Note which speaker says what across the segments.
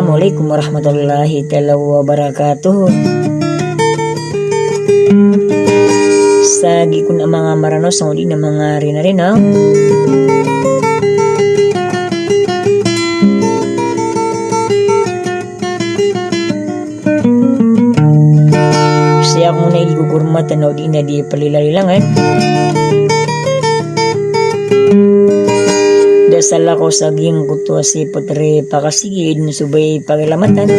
Speaker 1: Assalamualaikum warahmatullahi taala wabarakatuh. Sagi kun ang mga maranos ang uli na mga rinarinaw. Siya kung na igugurmatan na uli na di palilalilangan. Dasal ako sa ging kuto si Putri Pakasigid na subay pagalamatan.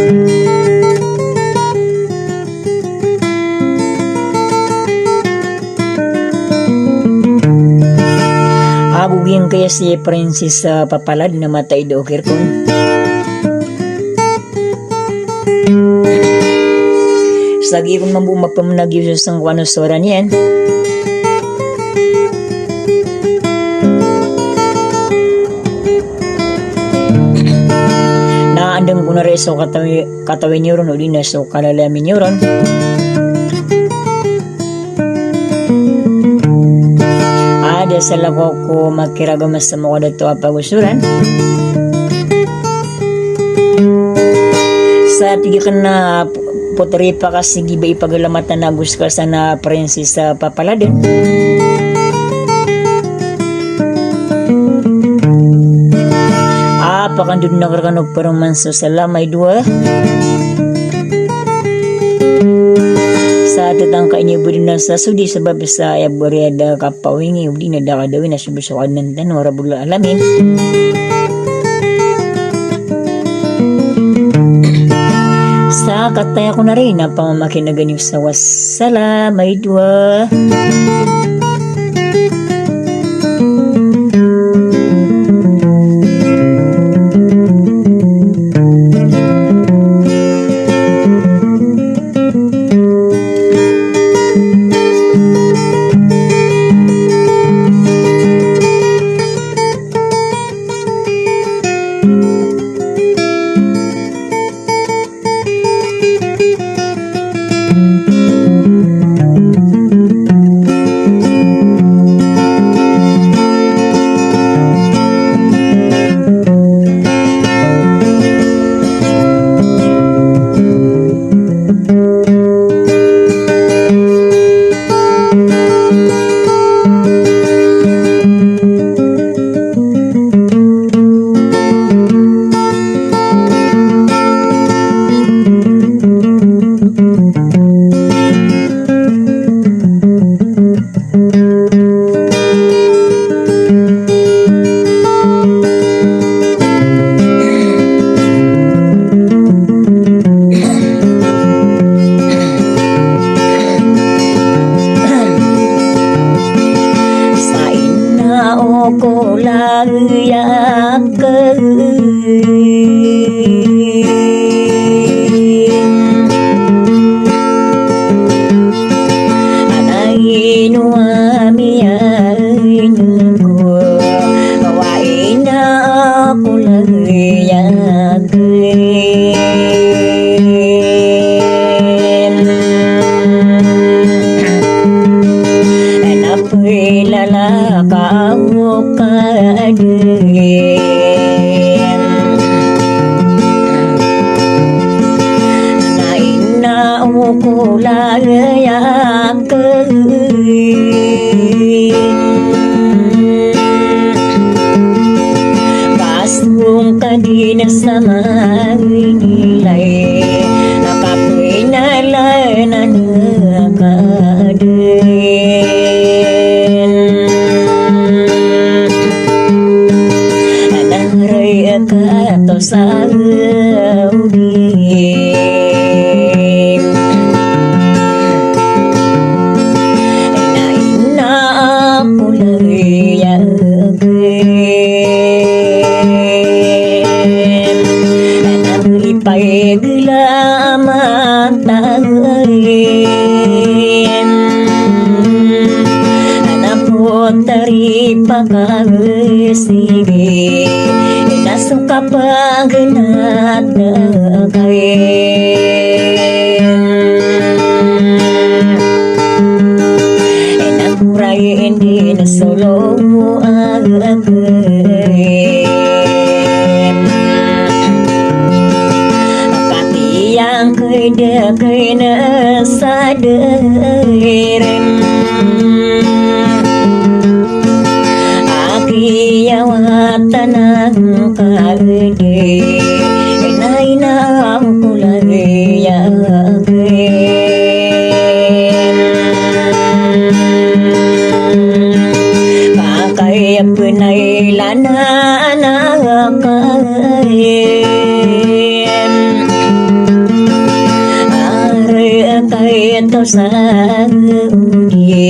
Speaker 1: Abugin kaya si Princess Papalad na matay do kirkon. Sagi kong mabumapamunagyo sa sangkwanosoran yan. Naandang ko na rin so katawin nyo ron o di na so kalalamin nyo ron. Dasal ako magkiragamas sa mga dato apagusuran. Sa tigikan na Putri Pakasigid ba ipagalamatan na gusto ka sa na Princess Papaladin. Pakandun na karkanog parang manso sa lamay dua. Sa tatang kainyo budin na sa sudi sa babasa ay buriada kapawingi udi na dakadawin na subusukan ng tanong rabula alamin. Sa kataya ko na rin na pamamakin sa wasala may dua. beda kena sadarem Aki yawatanang kagde Naina kulay Pakai penai lana Tau sangudi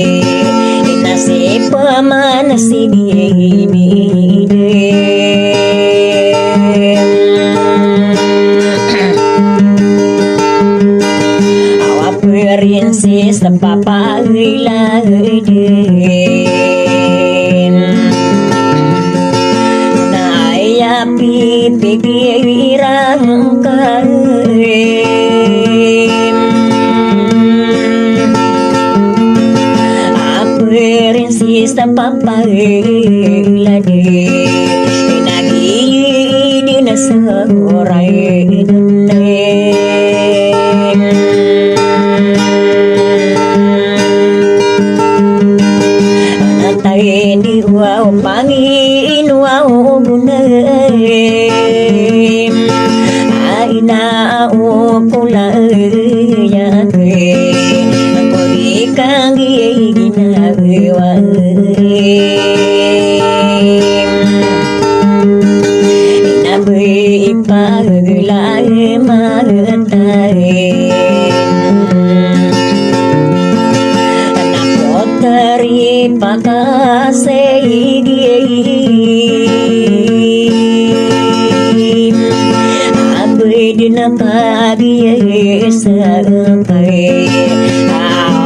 Speaker 1: nasib paman si ini awak perinsis papa iladen naya pipi kirang Sa papalade nagidi na sa oray anatay di wow pangin wow bunay ay naaukulay ako ikang ginagawa Inabi ipaglay magtayin Nakot dari pagkasigim Abay din ang pag-iisakay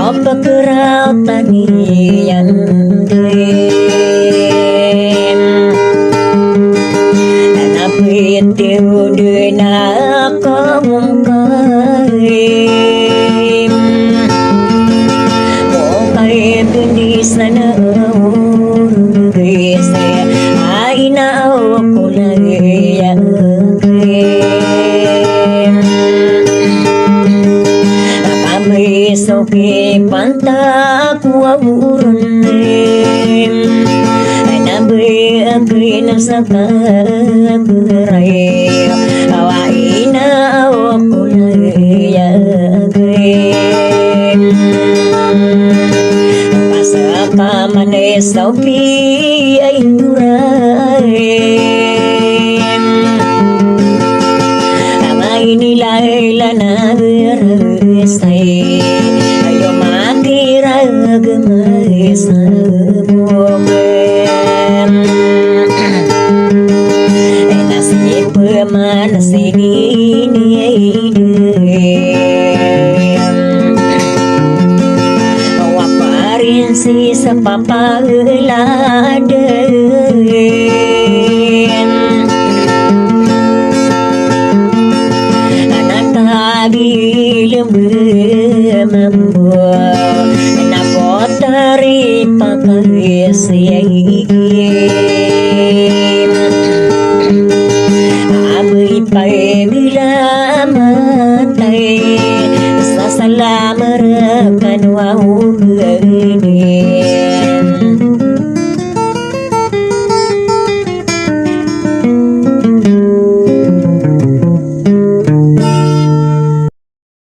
Speaker 1: Apakaraw taniyan din Napitiw din akong kalim Mukay bindis na naurugis Ay naukulay Sopi pantak wawurunim Ay nabi agrin sa kagray Awain na awakulay agrin Pasaka man ay sopi ay nura